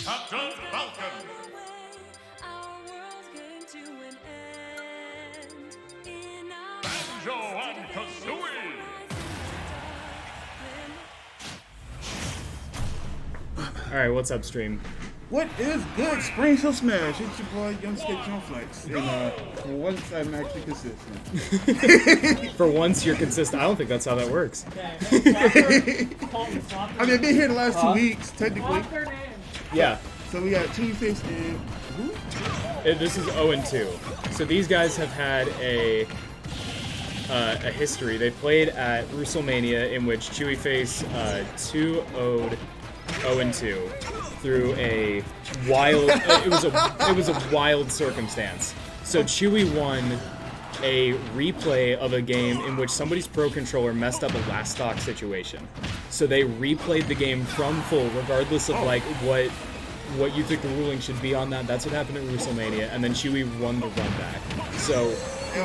Captain Falcon! Banjo and Kazooie! Alright, what's up, stream? What is good? Springfield Smash. It's your boy, Young Skate Jump Flex. And for once, I'm actually consistent. For once, you're consistent. I don't think that's how that works. I mean, I've been here the last 2 weeks, technically. Yeah. So we got Chewieface and who? This is Owen2. So these guys have had a history. They played at WrestleMania, in which Chewieface 2-0'd Owen2 through a wild. It was a wild circumstance. So Chewie won a replay of a game in which somebody's Pro Controller messed up a last stock situation. So they replayed the game from full, regardless of like what you think the ruling should be on that. That's what happened at WrestleMania, and then Chewie won the run back. So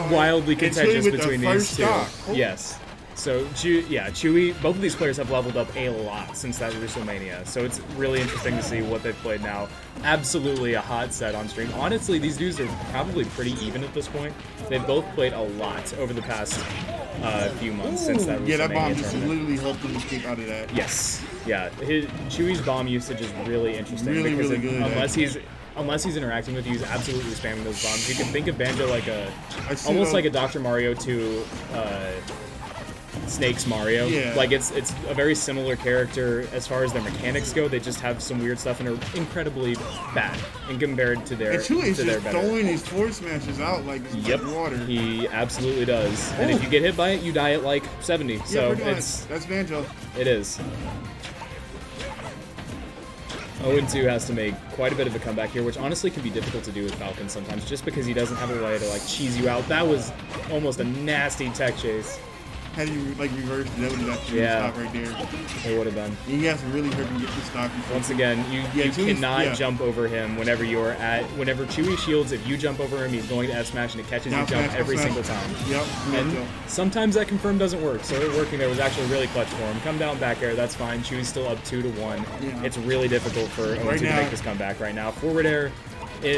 wildly contentious between these two. Yes. So Chewie, both of these players have leveled up a lot since that WrestleMania. So it's really interesting to see what they've played now. Absolutely a hot set on stream. Honestly, these dudes are probably pretty even at this point. They've both played a lot over the past few months since that WrestleMania Yeah, that bomb just tournament. literally helped him escape out of that. Yes. Yeah. Chewie's bomb usage is really interesting Really, because really good, unless he's interacting with you, he's absolutely spamming those bombs. You can think of Banjo like almost like a Dr. Mario to Snake's Mario. Yeah. Like it's a very similar character as far as their mechanics go. They just have some weird stuff and are incredibly bad in compared to their And Chewie is to their just better. throwing his forward smashes out like it's like water. He absolutely does. And if you get hit by it, you die at like 70. Yeah, So pretty much. it's That's Banjo. it is. Owen2 has to make quite a bit of a comeback here, which honestly can be difficult to do with Falcon sometimes, just because he doesn't have a way to like cheese you out. That was almost a nasty tech chase. Had he like reversed, that would have actually stopped right there. It would have been. He has to really hurt him to get the stock. Once again, you cannot jump over him whenever Chewie shields. If you jump over him, he's going to F smash and it catches you jump every single time. Yep. And sometimes that confirm doesn't work, so it working there was actually really clutch for him. Come down back air, that's fine. Chewie's still up 2-1. Yeah. It's really difficult for Owen2 to make this comeback right now. Forward air,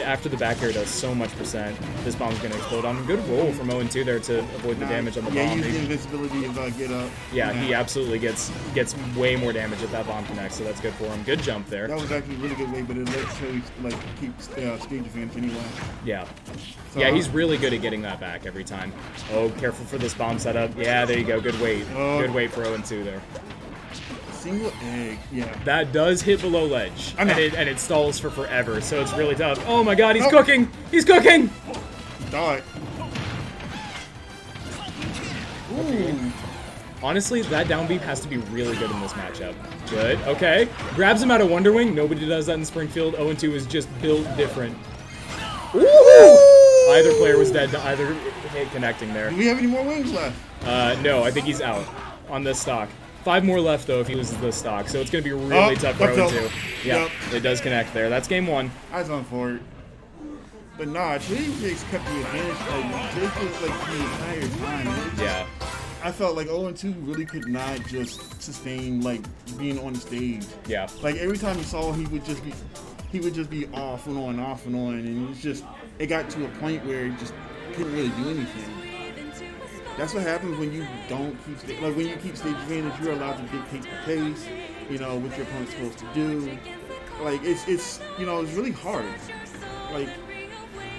after the back air does so much percent, this bomb's going to explode on him. Good roll from Owen2 there to avoid the damage on the bomb. Yeah, use the invincibility of get up. Yeah, he absolutely gets way more damage if that bomb connects, so that's good for him. Good jump there. That was actually a really good way, but it let Chewie like keep stage advantage anyway. Yeah. So, yeah, he's really good at getting that back every time. Oh, careful for this bomb setup. Yeah, there you go. Good weight. Good weight for Owen2 there. Single egg, yeah. That does hit below ledge, and it stalls for forever, so it's really tough. Oh my god, he's cooking! He's cooking! Die. Ooh. Honestly, that down beat has to be really good in this matchup. Good, okay. Grabs him out of Wonder Wing. Nobody does that in Springfield. Owen2 is just built different. Ooh! Either player was dead to either hit connecting there. Do we have any more wings left? No, I think he's out on this stock. 5 more left, though, if he loses this stock. So it's going to be really tough for Owen2. Yep, it does connect there. That's game 1. I was on for it. But nah, Chewieface kept the advantage like the entire time. Yeah. I felt like 0-2 really could not just sustain like being on the stage. Yeah. Like every time you saw him, he would just be off and on, and it got to a point where he just couldn't really do anything. That's what happens when you don't keep when you keep stage advantage. You're allowed to dictate the pace, what your opponent's supposed to do. Like it's really hard. Like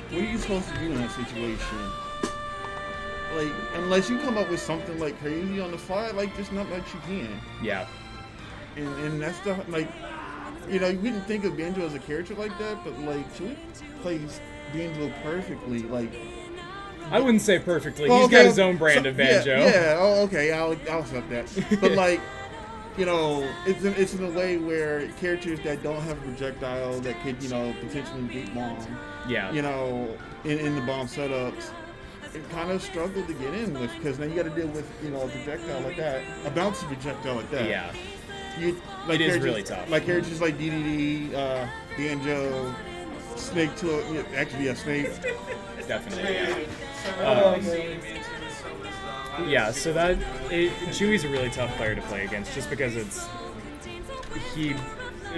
what are you supposed to do in that situation? Like unless you come up with something like crazy on the fly, like there's not much you can. Yeah. And that's the you wouldn't think of Banjo as a character like that, but like Chewie plays Banjo perfectly. Like. I wouldn't say perfectly. He's got his own brand of Banjo. Yeah. Oh, okay. I'll accept that. But like, you know, it's in a way where characters that don't have a projectile that could, you know, potentially beat bomb, Yeah. you know, in the bomb setups, it kind of struggled to get in with, because now you got to deal with, you know, a projectile like that, a bouncy projectile like that. Yeah. Like it is really tough. Like characters like DDD, Banjo, Snake actually, Snake. Definitely, yeah. So Chewie's a really tough player to play against, just because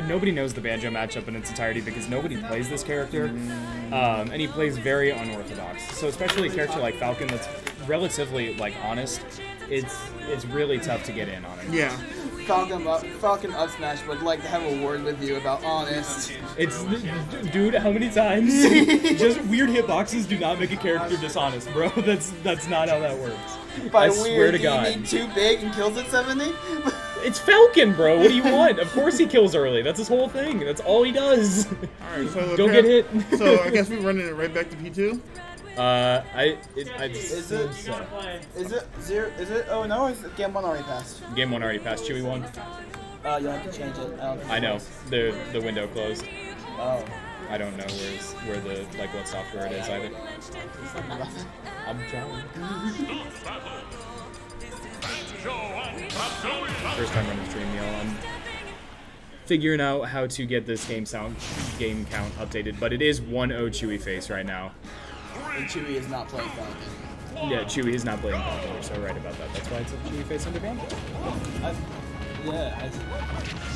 nobody knows the Banjo matchup in its entirety because nobody plays this character, and he plays very unorthodox. So especially a character like Falcon that's relatively like honest, it's really tough to get in on him. Yeah. Falcon up smash would like to have a word with you about honest. Dude, how many times? Just weird hitboxes do not make a character dishonest, bro. That's not how that works. By I weird, swear to God. you mean too big and kills at 70? It's Falcon, bro. What do you want? Of course he kills early. That's his whole thing. That's all he does. All right, so Don't get hit. So I guess we're running it right back to P2. Is it? Oh no, is it game 1 already passed? Game 1 already passed. Chewie won. You'll have to change it. I know. The window closed. Oh. I don't know where the what software it is either. I'm trying. Banjo and Kazooie. First time running stream, y'all. I'm figuring out how to get this game count updated, but it is 1-0 Chewieface right now. And Chewie is not playing Falcon. Yeah, Chewie is not playing Falcon. You're so right about that. That's why it's a Chewieface under Banjo.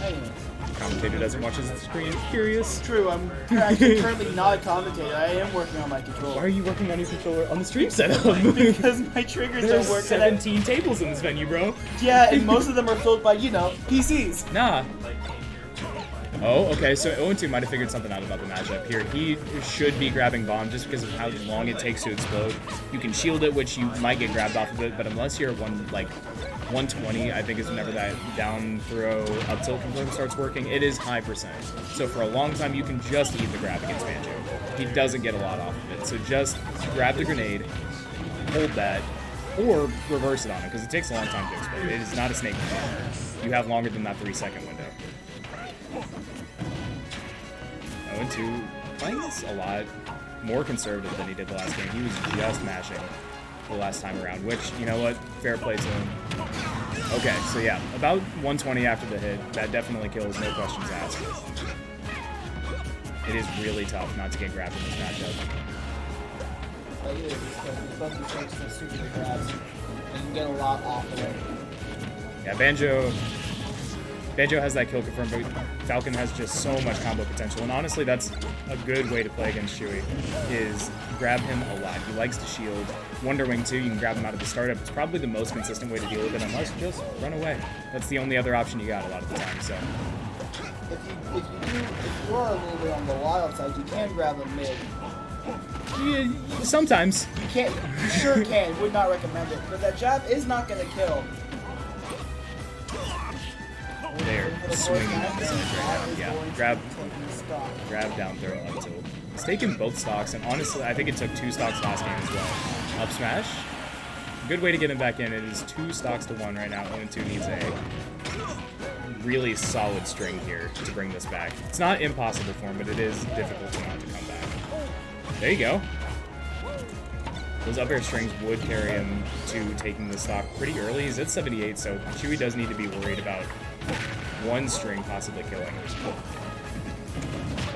Anyways. Commentator doesn't watch his screen. Curious. True, I'm actually currently not a commentator. I am working on my controller. Why are you working on your controller on the stream setup? Because my triggers There's don't work. 17 tables in this venue, bro. Yeah, and most of them are filled by, PCs. Nah. Oh, okay, so Owen2 might have figured something out about the matchup here. He should be grabbing bomb just because of how long it takes to explode. You can shield it, which you might get grabbed off of it, but unless you're 120, I think is whenever that down throw up tilt confirm starts working, it is high percent. So for a long time, you can just eat the grab against Banjo. He doesn't get a lot off of it, so just grab the grenade, hold that, or reverse it on him, because it takes a long time to explode. It is not a snake game. You have longer than that 3-second window. 0-2 playing this a lot more conservative than he did the last game. He was just mashing the last time around, which, you know what, fair play to him. Okay, so yeah, about 120 after the hit. That definitely kills, no questions asked. It is really tough not to get grabbed in this matchup. It is, because you're supposed to take some stupid grabs, and you can get a lot off of it. Yeah, Banjo has that kill confirm, but Falcon has just so much combo potential, and honestly, that's a good way to play against Chewie, is grab him a lot. He likes to shield. Wonder Wing 2, you can grab him out of the startup. It's probably the most consistent way to deal with it, unless you just run away. That's the only other option you got a lot of the time, so. If you are a little bit on the wild side, you can grab him mid. Yeah, sometimes. You sure can, would not recommend it, but that jab is not going to kill. They're swinging on this edge right now. Yeah, grab down throw up tilt. He's taken both stocks, and honestly, I think it took 2 stocks last game as well. Up smash. Good way to get him back in. It is 2 stocks to 1 right now. Owen2 needs a really solid string here to bring this back. It's not impossible for him, but it is difficult for him to come back. There you go. Those up air strings would carry him to taking the stock pretty early. He's at 78, so Chewie does need to be worried about 1 string possibly killing.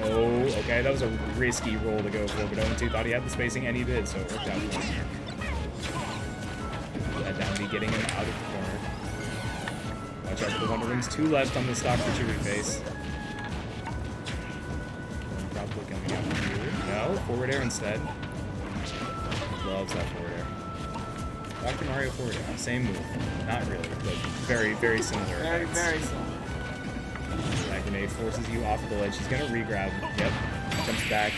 Oh, okay, that was a risky roll to go for, but Owen2 thought he had the spacing, and he did, so it worked out for him. That down B getting him out of the corner. Watch out for the Wonder Wings. 2 left on the stock for Chewieface. Probably coming out here. No, forward air instead. Loves that forward air. Dr. Mario forward air. Same move. Not really, but very, very similar. Very similar. That grenade forces you off of the ledge. He's going to re-grab. Yep. Jumps back.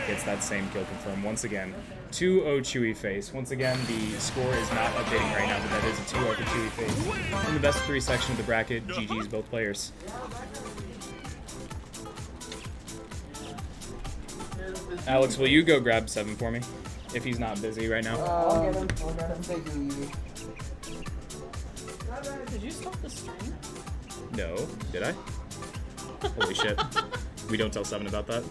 Gets that same kill confirmed once again. 2-0 Chewieface. Once again, the score is not updating right now, but that is a 2-0 for Chewieface. In the best of 3 section of the bracket, GG's both players. Alex, will you go grab 7 for me? If he's not busy right now. I'll get him. Thank you. Did you stop the stream? No, did I? Holy shit. We don't tell Seven about that.